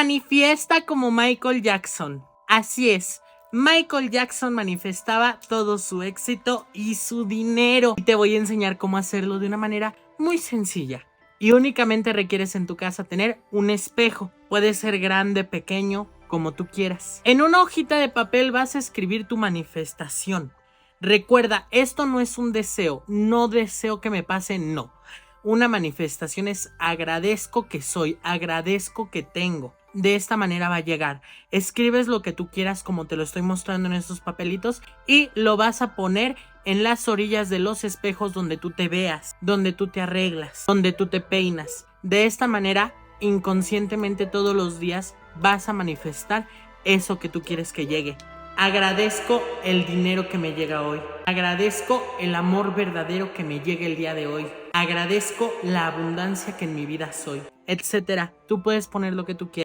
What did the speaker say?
Manifiesta como Michael Jackson. Así es. Michael Jackson manifestaba todo su éxito y su dinero. Y te voy a enseñar cómo hacerlo de una manera muy sencilla. Y únicamente requieres en tu casa tener un espejo. Puede ser grande, pequeño, como tú quieras. En una hojita de papel vas a escribir tu manifestación. Recuerda, esto no es un deseo. No deseo que me pase, no. Una manifestación es agradezco que soy, agradezco que tengo. De esta manera va a llegar. Escribes lo que tú quieras como te lo estoy mostrando en estos papelitos y lo vas a poner en las orillas de los espejos donde tú te veas, donde tú te arreglas, donde tú te peinas. De esta manera, inconscientemente todos los días vas a manifestar eso que tú quieres que llegue. Agradezco el dinero que me llega hoy. Agradezco el amor verdadero que me llega el día de hoy. Agradezco la abundancia que en mi vida soy, etcétera. Tú puedes poner lo que tú quieras.